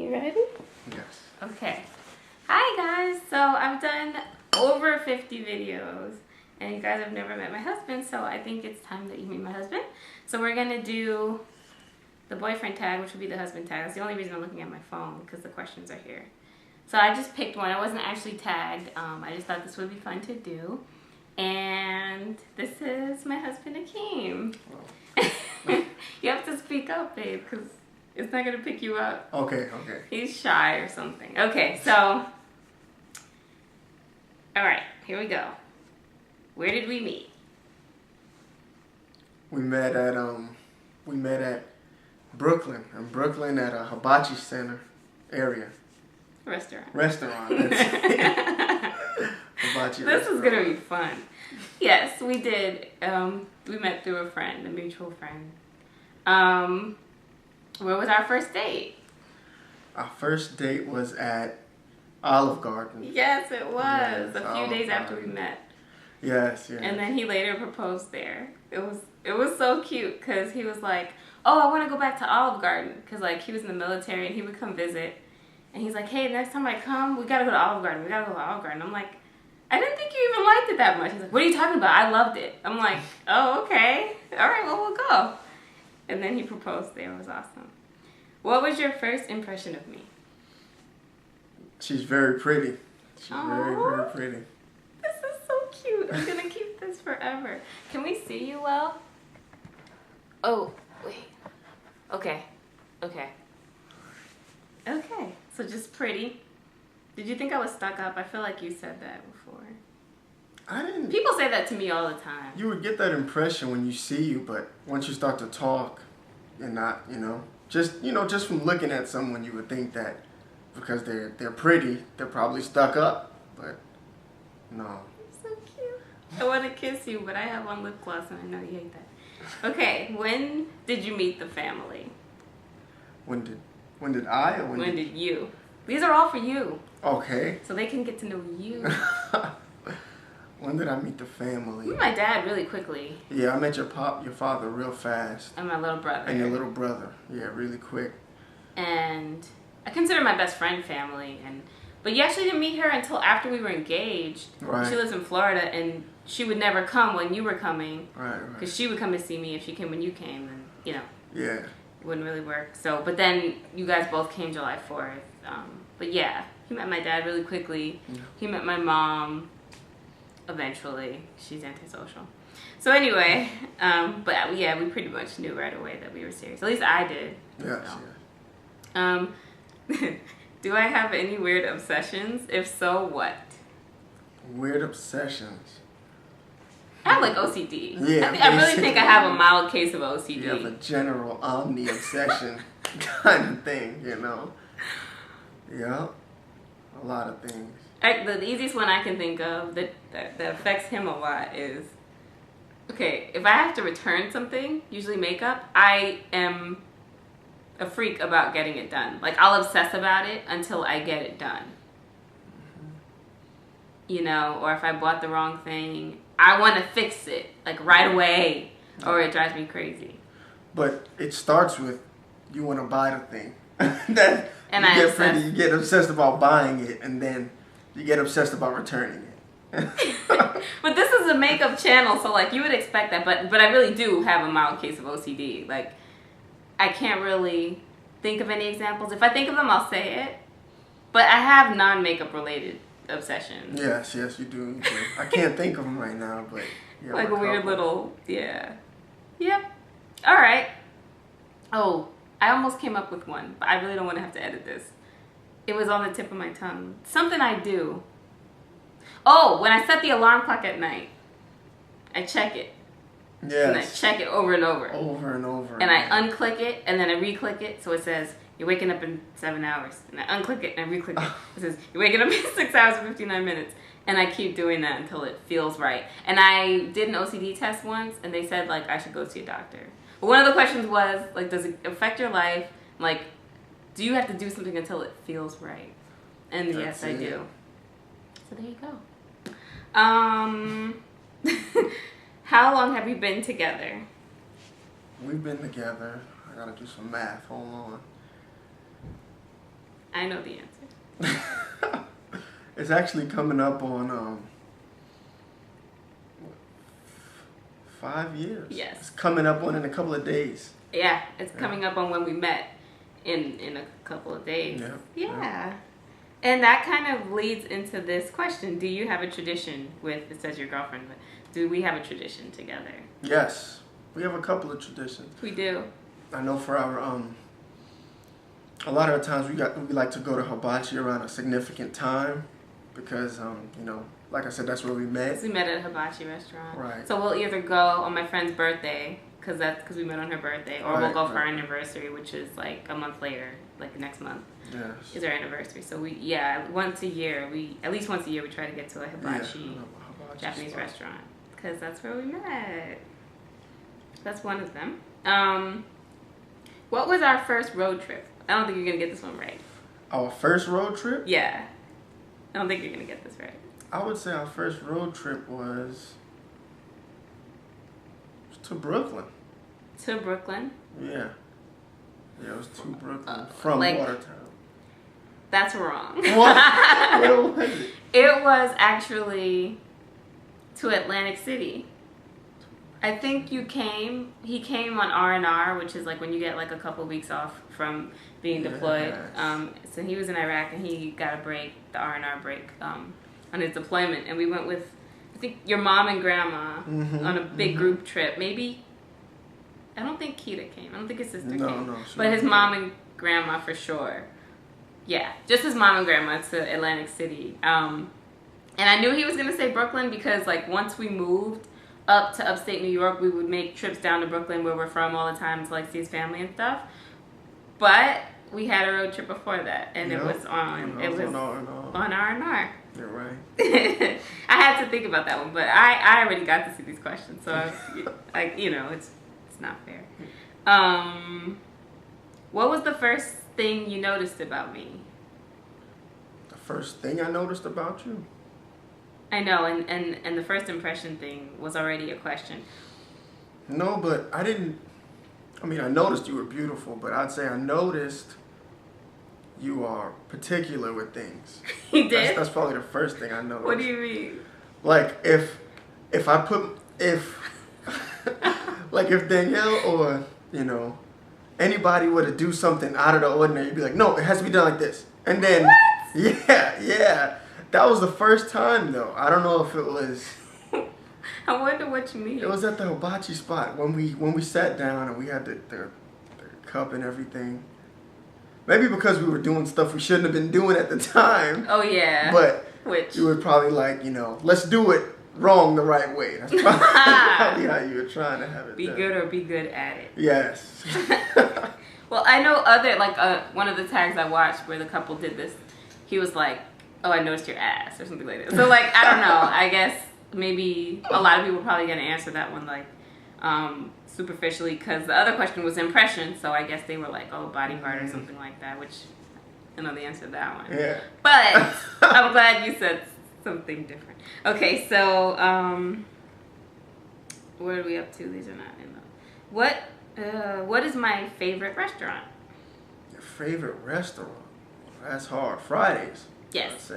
You ready? Yes. Okay. Hi guys. So I've done over 50 videos and you guys have never met my husband, so I think it's time that you meet my husband. So we're gonna do the boyfriend tag, which will be the husband tag. That's the only reason I'm looking at my phone, because the questions are here. So I just picked one. I wasn't actually tagged. I just thought this would be fun to do. And this is my husband, Akeem. Oh. You have to speak up, babe, because it's not going to pick you up. Okay, okay. He's shy or something. Okay, so. All right, here we go. Where did we meet? We met at Brooklyn. In Brooklyn at a hibachi center area. Restaurant. Hibachi This restaurant. is gonna be fun. Yes, we did. We met through a friend, a mutual friend. Where was our first date? Our first date was at Olive Garden. Yes, it was. Yes, a few Olive days Garden. after we met. Yes, yes. And then he later proposed there. It was so cute because he was like, "Oh, I want to go back to Olive Garden," because like he was in the military and he would come visit. And he's like, "Hey, next time I come, we gotta go to Olive Garden. We gotta go to Olive Garden." I'm like, "I didn't think you even liked it that much." He's like, "What are you talking about? I loved it." I'm like, "Oh, okay. All right, well, we'll go." And then he proposed there. It was awesome. What was your first impression of me? She's very pretty. She's very, Aww. very pretty. This is so cute. I'm gonna keep this forever. Can we see you well? Oh, wait. Okay. Okay. Okay. So just pretty. Did you think I was stuck up? I feel like you said that before. I didn't. People say that to me all the time. You would get that impression when you see you, but once you start to talk, you're not. Just from looking at someone, you would think that because they're pretty, they're probably stuck up. But no. You're so cute. I want to kiss you, but I have on lip gloss and I know you hate that. Okay. When did you meet the family? When did I or When did you? These are all for you. Okay. So they can get to know you. When did I meet the family? You met my dad really quickly. Yeah, I met your father real fast. And my little brother. And your little brother. Yeah, really quick. And I consider my best friend family. But you actually didn't meet her until after we were engaged. Right. She lives in Florida, and she would never come when you were coming. Right. Because she would come to see me if she came when you came, and Yeah. it wouldn't really work. So, but then you guys both came July 4th. But yeah, he met my dad really quickly. Yeah. He met my mom eventually. She's antisocial. So anyway, but yeah, we pretty much knew right away that we were serious. At least I did. Yes, so. Do I have any weird obsessions? If so, what? Weird obsessions. I have like OCD. Yeah, I really think I have a mild case of OCD. You have a general omni-obsession kind of thing, Yeah, a lot of things. The easiest one I can think of that affects him a lot is, okay, if I have to return something, usually makeup, I am a freak about getting it done. Like, I'll obsess about it until I get it done. Or if I bought the wrong thing, I want to fix it, like, right away, or it drives me crazy. But it starts with, you want to buy the thing. You get obsessed about buying it, and then you get obsessed about returning it. But this is a makeup channel, so like you would expect that, but I really do have a mild case of OCD. Like, I can't really think of any examples. If I think of them, I'll say it. But I have non-makeup related obsessions. Yes, you do. I can't think of them right now, but yeah, like a weird little, yeah. Yep. All right. Oh, I almost came up with one, but I really don't want to have to edit this. It was on the tip of my tongue. Something I do. Oh, when I set the alarm clock at night, I check it. Yes. And I check it over and over. Over and over. And I unclick it, and then I re-click it, so it says, you're waking up in 7 hours. And I unclick it, and I re-click it. It says, you're waking up in 6 hours and 59 minutes. And I keep doing that until it feels right. And I did an OCD test once, and they said, like, I should go see a doctor. But one of the questions was, like, does it affect your life? Like, do you have to do something until it feels right? And yes, I do. So there you go. How long have you been together? We've been together. I gotta do some math. Hold on. I know the answer. It's actually coming up on 5 years. Yes. It's coming up on in a couple of days. Yeah, it's coming up on when we met in a couple of days. Yeah. And that kind of leads into this question. Do you have a tradition with, it says your girlfriend, but do we have a tradition together? Yes. We have a couple of traditions. We do. I know for our, a lot of the times we like to go to hibachi around a significant time because, you know, like I said, that's where we met. So we met at a hibachi restaurant. Right. So we'll either go on my friend's birthday, because we met on her birthday, or we'll go for our anniversary, which is like a month later, like next month. Yes. Is our anniversary. So at least once a year, we try to get to a hibachi Japanese restaurant, because that's where we met. That's one of them. What was our first road trip? I don't think you're gonna get this one right. Our first road trip? Yeah. I don't think you're gonna get this right. I would say our first road trip was to Brooklyn. To Brooklyn? Yeah. Yeah, it was to Brooklyn from like, Watertown. That's wrong. What? What was it? It was actually to Atlantic City. I think he came on R&R, which is like when you get like a couple weeks off from being deployed. So he was in Iraq and he got a break, the R&R break, on his deployment. And we went with, I think, your mom and grandma on a big group trip. Maybe, I don't think Keita came. I don't think his sister came. No, but his mom and grandma for sure. Yeah, just his mom and grandma to Atlantic City. And I knew he was going to say Brooklyn because like once we moved up to upstate New York, we would make trips down to Brooklyn where we're from all the time to like see his family and stuff. But we had a road trip before that, and it was on R&R. You're right. I had to think about that one, but I already got to see these questions, so like it's not fair. What was the first thing you noticed about me? The first thing I noticed about you? I know, and the first impression thing was already a question. No, but I noticed you were beautiful, but I'd say I noticed you are particular with things. You did? That's probably the first thing I noticed. What do you mean? Like if Danielle or, anybody were to do something out of the ordinary, you'd be like, no, it has to be done like this. And then, what? Yeah. That was the first time, though. I don't know if it was... I wonder what you mean. It was at the hibachi spot when we sat down and we had the cup and everything. Maybe because we were doing stuff we shouldn't have been doing at the time. Oh, yeah. But you were probably like, let's do it wrong the right way. That's probably how you were trying to have it Be done. good or be good at it. Yes. Well, I know one of the tags I watched where the couple did this, he was like, oh, I noticed your ass or something like that. So, like, I don't know. I guess maybe a lot of people are probably going to answer that one, like, superficially, because the other question was impression. So I guess they were like, oh, body part or something like that, which I know the answer to that one. Yeah. But I'm glad you said something different. Okay, so what are we up to? These are not in the... What is my favorite restaurant? Your favorite restaurant? That's hard. Fridays. Yes.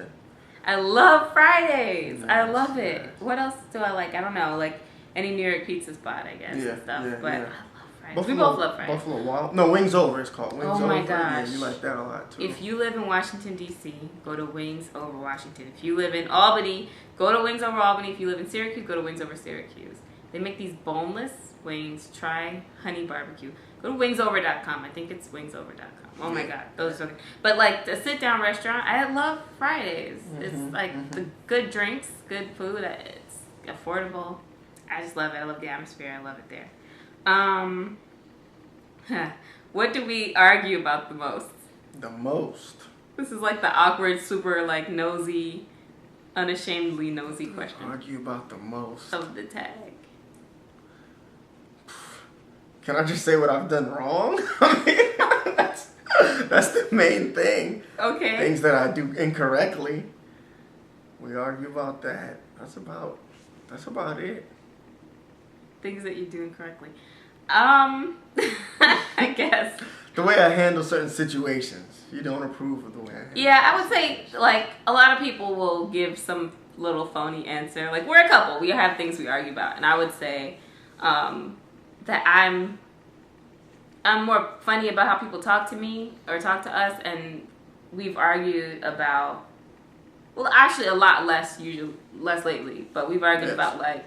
I love Fridays. Nice, I love it. nice. What else do I like? I don't know. Like any New York pizza spot, I guess, and stuff. But I love Fridays. We both love Fridays. Buffalo Wild. No, Wings Over it's called. Wings Over. Oh my gosh. Yeah, you like that a lot too. If you live in Washington, D.C., go to Wings Over Washington. If you live in Albany, go to Wings Over Albany. If you live in Syracuse, go to Wings Over Syracuse. They make these boneless wings. Try honey barbecue. Go to wingsover.com. I think it's wingsover.com. Oh my God, those are so good. But like the sit-down restaurant, I love Fridays. It's like the good drinks, good food. It's affordable. I just love it. I love the atmosphere. I love it there. What do we argue about the most? The most. This is like the awkward, super like nosy, unashamedly nosy question. Argue about the most of the tag. Can I just say what I've done wrong? I mean, that's the main thing. Okay. Things that I do incorrectly. We argue about that. That's about it. Things that you do incorrectly. I guess. the way I handle certain situations. You don't approve of the way I handle. Yeah, I would say like a lot of people will give some little phony answer. Like we're a couple, we have things we argue about, and I would say that I'm more funny about how people talk to me or talk to us, and we've argued about, well, actually a lot less lately, but we've argued about like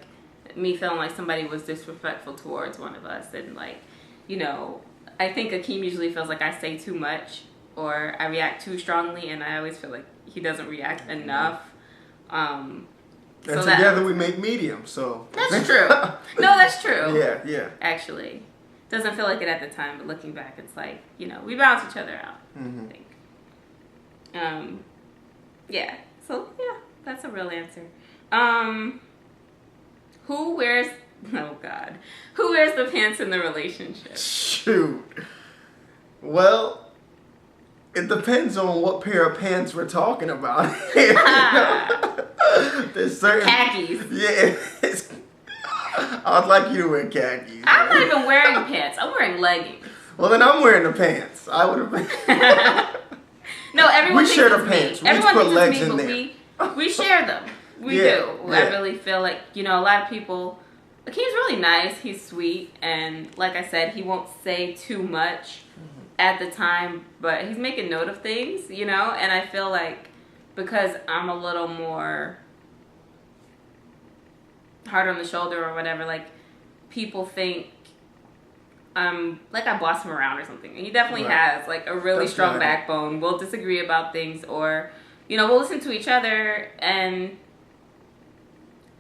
me feeling like somebody was disrespectful towards one of us, and like, you know, I think Akeem usually feels like I say too much or I react too strongly, and I always feel like he doesn't react enough. And so together we make medium, so. That's true. No, that's true. Yeah. Actually. Doesn't feel like it at the time, but looking back, it's like, you know, we balance each other out, I think. Yeah. So, yeah, that's a real answer. Who wears the pants in the relationship? Shoot. Well, it depends on what pair of pants we're talking about. There's certain khakis. Yeah. I'd like you to wear khakis. I'm not even wearing pants. I'm wearing leggings. Well, then I'm wearing the pants. I would have been. No, everyone we thinks share it's the me. pants. We Everyone put thinks legs it's me, in but there. we share them. We do. I really feel like, you know, a lot of people. Akeem's really nice. He's sweet, and like I said, he won't say too much at the time, but he's making note of things, you know. And I feel like because I'm a little more hard on the shoulder or whatever, like people think like I boss him around or something, and he definitely has like a really strong backbone. We'll disagree about things, or you know, we'll listen to each other, and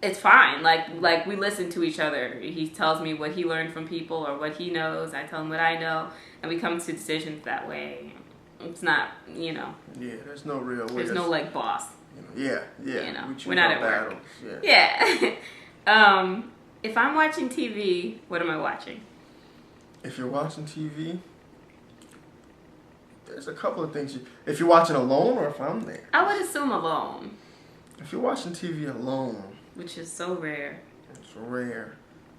it's fine. Like we listen to each other. He tells me what he learned from people or what he knows. I tell him what I know, and we come to decisions that way. It's not, you know. Yeah, there's no real way. There's no like boss. Yeah. You know, we're not at work. Yeah. If I'm watching TV, what am I watching? If you're watching TV, there's a couple of things. If you're watching alone or if I'm there. I would assume alone. If you're watching TV alone. Which is so rare. It's rare.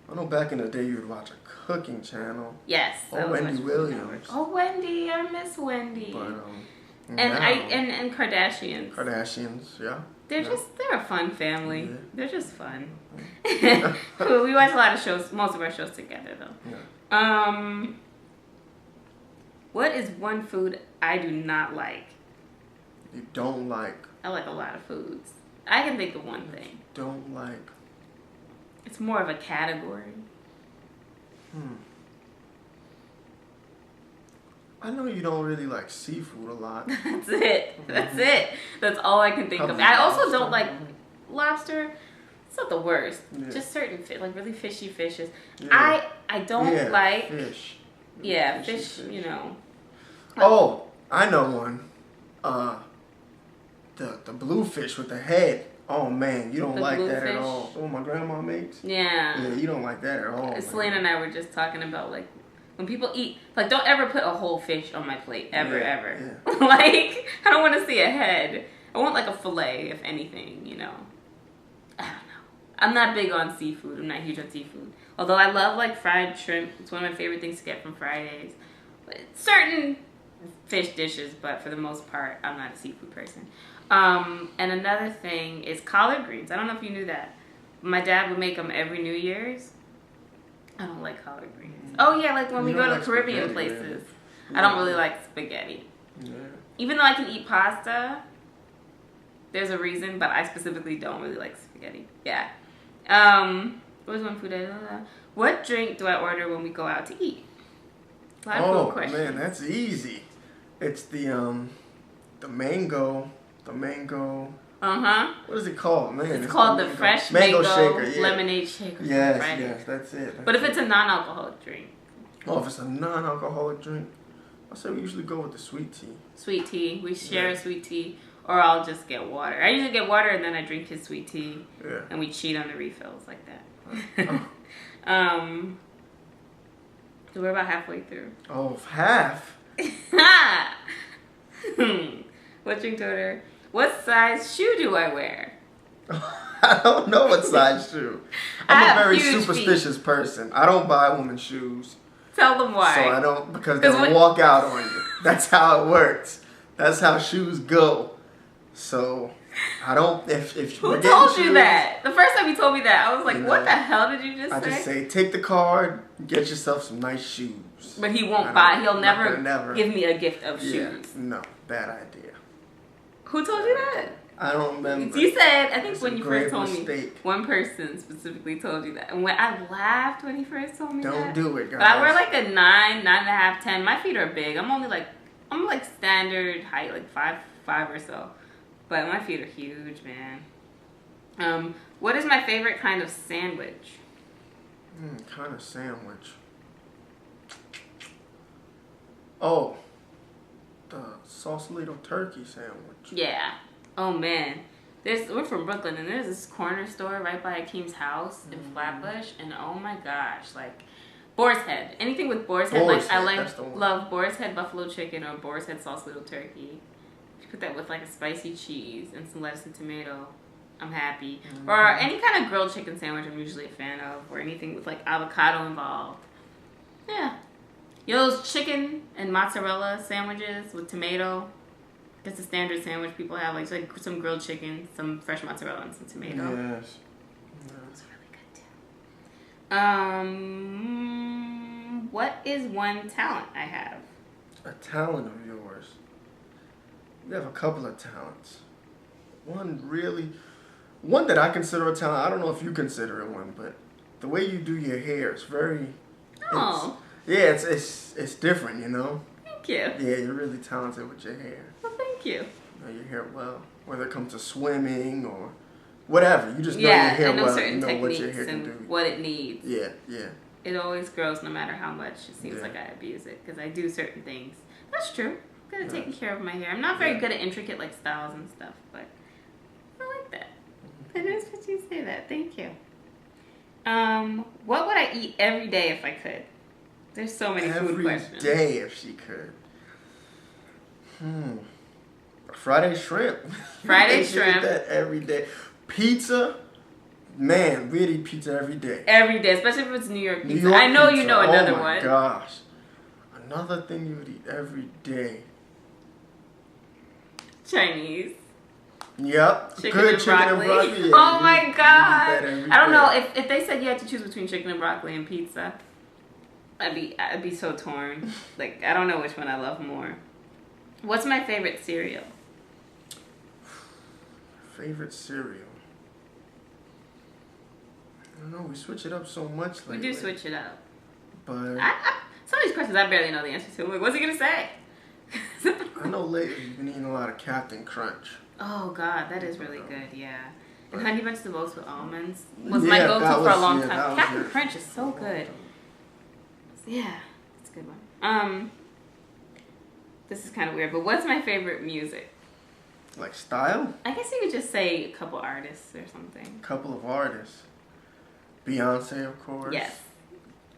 I know back in the day you would watch a cooking channel. Yes. Oh, Wendy Williams. Oh, Wendy. I miss Wendy. But, and Kardashians. Kardashians, yeah. They're a fun family. Yeah. They're just fun. We watch a lot of shows, most of our shows together though. Yeah. What is one food I do not like? You don't like? I like a lot of foods. I can think of one thing. Don't like? It's more of a category. I know you don't really like seafood a lot. That's it. That's it. That's all I can think of. I also don't like lobster. It's not the worst. Yeah. Just certain like really fishy fishes. Yeah. I don't like fish. Yeah, fish. You know. Oh, I know one. The blue fish with the head. Oh man, you don't like that at all. Oh, my grandma makes. Yeah. Yeah, you don't like that at all. Selena and I were just talking about like when people eat, like don't ever put a whole fish on my plate ever. Yeah. Like I don't want to see a head. I want like a fillet, if anything. You know. I don't know. I'm not big on seafood. I'm not huge on seafood. Although I love like fried shrimp. It's one of my favorite things to get from Fridays. But certain fish dishes, but for the most part, I'm not a seafood person. And another thing is collard greens. I don't know if you knew that. My dad would make them every New Year's. I don't like collard greens. Oh yeah, like when we go to Caribbean places. I don't really like spaghetti. Yeah. Even though I can eat pasta, there's a reason, but I specifically don't really like spaghetti. Yeah. What was one food I love? What drink do I order when we go out to eat? A lot of food questions. Man, that's easy. It's the mango. The mango. What is it called, man? It's called the fresh mango shaker, lemonade shaker. Yes, that's it. But if it's a non-alcoholic drink. Oh, if it's a non-alcoholic drink, I say we usually go with the sweet tea. Sweet tea. We share a sweet tea, or I'll just get water. I usually get water and then I drink his sweet tea. Yeah. And we cheat on the refills like that. So we're about halfway through. Oh, half. What drink to order? What size shoe do I wear? I don't know what size shoe. I'm a very superstitious person. I don't buy women's shoes. Tell them why. So I don't, because they'll walk out on you. That's how it works. That's how shoes go. So I don't, if Who told you that? The first time you told me that, I was like, what the hell did you just say? I just say, take the card, get yourself some nice shoes. But he won't buy, he'll never give me a gift of shoes. No, bad idea. Who told you that? I don't remember. You said, I think when you first told mistake. me, one person specifically told you that. And when I laughed when he first told me that. Don't do it, guys. But I wear like a 9, 9.5, 10. My feet are big. I'm like standard height, like 5'5" or so. But my feet are huge, man. What is my favorite kind of sandwich? Kind of sandwich. Oh, the Sausalito turkey sandwich. Yeah. Oh man. We're from Brooklyn, and there's this corner store right by Akeem's house in Flatbush, and oh my gosh, like Boar's Head. Anything with Boar's Head, love Boar's Head buffalo chicken or Boar's Head Sausalito turkey. If you put that with like a spicy cheese and some lettuce and tomato, I'm happy. Or any kind of grilled chicken sandwich I'm usually a fan of, or anything with like avocado involved. Yeah. You know those chicken and mozzarella sandwiches with tomato? It's a standard sandwich people have, like some grilled chicken, some fresh mozzarella, and some tomato. Yes. It's really good too. What is one talent I have? A talent of yours. You have a couple of talents. One that I consider a talent. I don't know if you consider it one, but the way you do your hair is very. Oh. It's different, you know. Thank you. Yeah, you're really talented with your hair. Well, thank you. You know your hair well, whether it comes to swimming or whatever. You just know your hair well. Certain you know techniques what your hair can do. What it needs. Yeah. It always grows no matter how much it seems like I abuse it, because I do certain things. That's true. I'm good at taking care of my hair. I'm not very good at intricate like styles and stuff, but I like that. It is what you say that. Thank you. What would I eat every day if I could? There's so many food questions. Every day if she could. Friday shrimp. Friday shrimp. Eat that every day. Pizza. Man, we'd eat pizza every day. Every day, especially if it's New York pizza. I know you know another one. Oh my gosh. Another thing you would eat every day. Chinese. Yep. Chicken and broccoli. Yeah, oh my god. I don't know if they said you had to choose between chicken and broccoli and pizza. I'd be so torn. Like, I don't know which one I love more. What's my favorite cereal? Favorite cereal? I don't know. We switch it up so much lately. We do switch it up. But some of these questions I barely know the answer to. I'm like, what's he gonna say? I know lately you've been eating a lot of Captain Crunch. Oh god, that is really good. Yeah. And Honey Bunch of Oats with almonds was my go-to for a long time. Captain Crunch is so good. Yeah, that's a good one. This is kind of weird, but what's my favorite music? Like style? I guess you could just say a couple artists or something. Couple of artists. Beyonce, of course. Yes.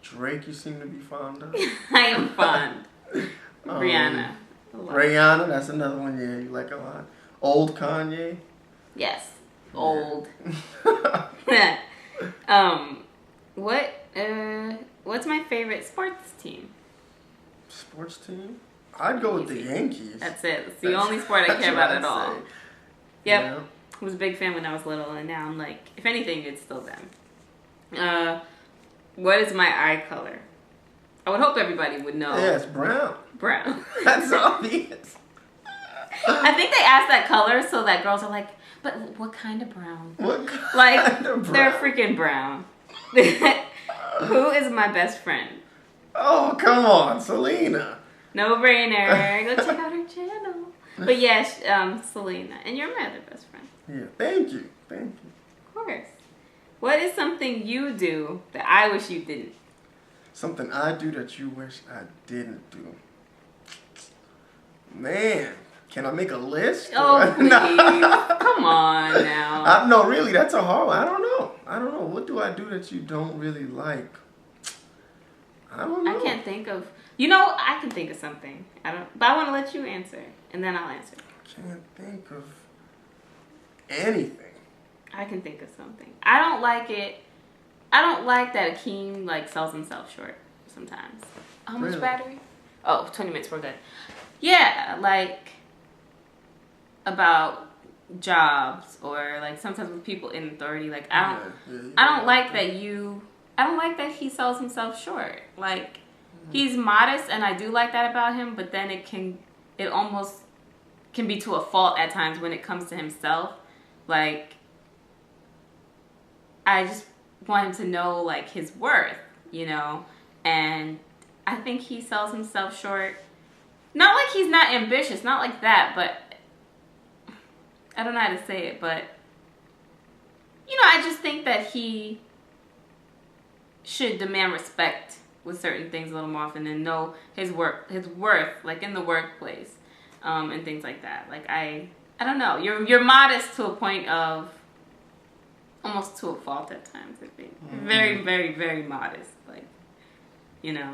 Drake, you seem to be fond of. I am fond. Rihanna. Rihanna, that's another one. Yeah, you like a lot. Old Kanye. Yes. Old. What's my favorite sports team? Sports team? I'd go with the Yankees. That's it. It's the only sport I care about at all. Yep. Yeah. I was a big fan when I was little, and now I'm like, if anything, it's still them. What is my eye color? I would hope everybody would know. Yeah, it's brown. Brown. That's obvious. I think they ask that color so that girls are like, but what kind of brown? What kind of brown? They're freaking brown. Who is my best friend? Oh, come on, Selena. No brainer. Go check out her channel. But yes, Selena. And you're my other best friend. Yeah, thank you. Thank you. Of course. What is something you do that I wish you didn't? Something I do that you wish I didn't do. Man, can I make a list? Oh, please. Come on now. No, really, that's a hard one. I don't know. What do I do that you don't really like? I don't know. I can't think of... You know, I can think of something. But I want to let you answer, and then I'll answer. I can't think of anything. I can think of something. I don't like it. I don't like that Akeem sells himself short sometimes. How much Really? battery? Oh, 20 minutes, we're good. Yeah, like about jobs or like sometimes with people in authority. Like I don't like that he sells himself short. Like he's modest and I do like that about him, but then it almost can be to a fault at times when it comes to himself. Like I just want him to know like his worth, you know? And I think he sells himself short. Not like he's not ambitious, not like that, but I don't know how to say it, but you know, I just think that he should demand respect with certain things a little more often and know his worth, like in the workplace, and things like that. Like I don't know. You're modest to a point of almost to a fault at times. I think very, very, very modest. Like you know,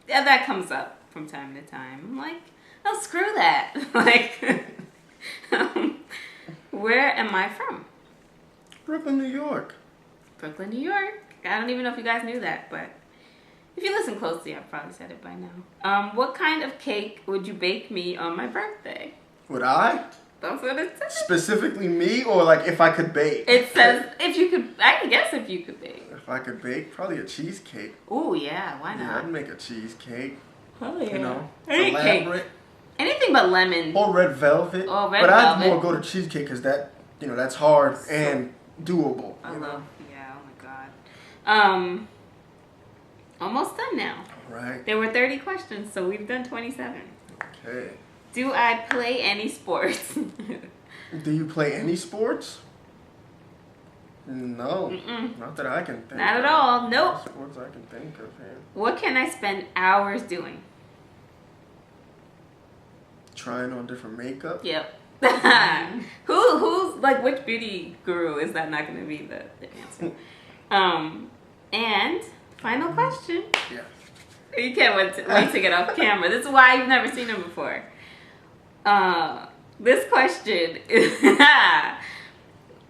yeah, that comes up from time to time. I'm like, oh, screw that. Like, where am I from? Brooklyn, New York. Brooklyn, New York. I don't even know if you guys knew that, but if you listen closely, I've probably said it by now. What kind of cake would you bake me on my birthday? Would I? That's what it says. Specifically me, or like if I could bake? It says if you could. I can guess if you could bake. If I could bake, probably a cheesecake. Oh yeah, why Yeah, not? I'd make a cheesecake. Oh yeah. You know, Any elaborate. cake. Anything but lemon. Or red velvet. Oh, red but velvet. I'd more go to cheesecake because that, you know, that's hard and doable. I you know? love. Yeah. Oh my god. Almost done now. All right. There were 30 questions, so we've done 27. Okay. Do I play any sports? Do you play any sports? No. Not that I can think Not of. at all. Nope. Sports I can think of here. What can I spend hours doing? Trying on different makeup. Yep. Who's like which beauty guru is that not going to be the answer? And final question. Yeah. You can't wait to get off camera. This is why you've never seen him before. This question is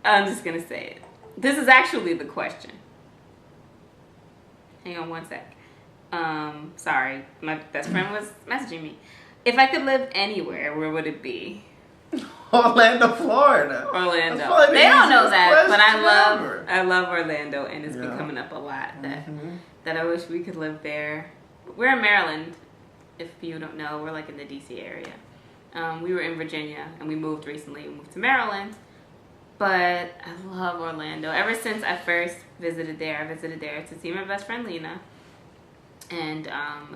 I'm just gonna say it. This is actually the question. Hang on one sec. Sorry, my best friend was messaging me. If I could live anywhere, where would it be? Orlando, Florida. Orlando. That's probably the They don't know easiest that, but question ever. I love Orlando, and it's been Yeah. coming up a lot that I wish we could live there. We're in Maryland. If you don't know, we're like in the DC area. We were in Virginia, and we moved recently. We moved to Maryland, but I love Orlando. Ever since I first visited there, to see my best friend Lena, and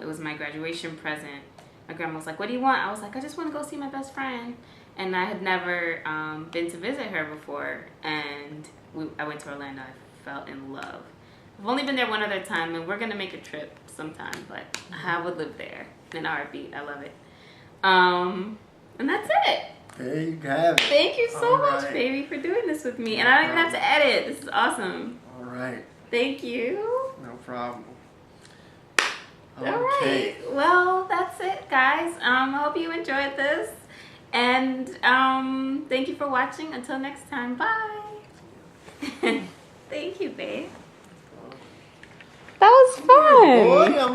it was my graduation present. My grandma was like, "What do you want?" I was like, "I just want to go see my best friend." And I had never been to visit her before, and I went to Orlando. I fell in love. I've only been there one other time, and we're gonna make a trip sometime, but I would live there in a heartbeat. I love it. And that's it. There you have it. Thank you so All much, right. baby, for doing this with me. And I don't even have to edit. This is awesome. All right. Thank you. No problem. All right. Well, that's it, guys. I hope you enjoyed this. And thank you for watching. Until next time. Bye. Thank you, babe. That was fun. Boy, I'm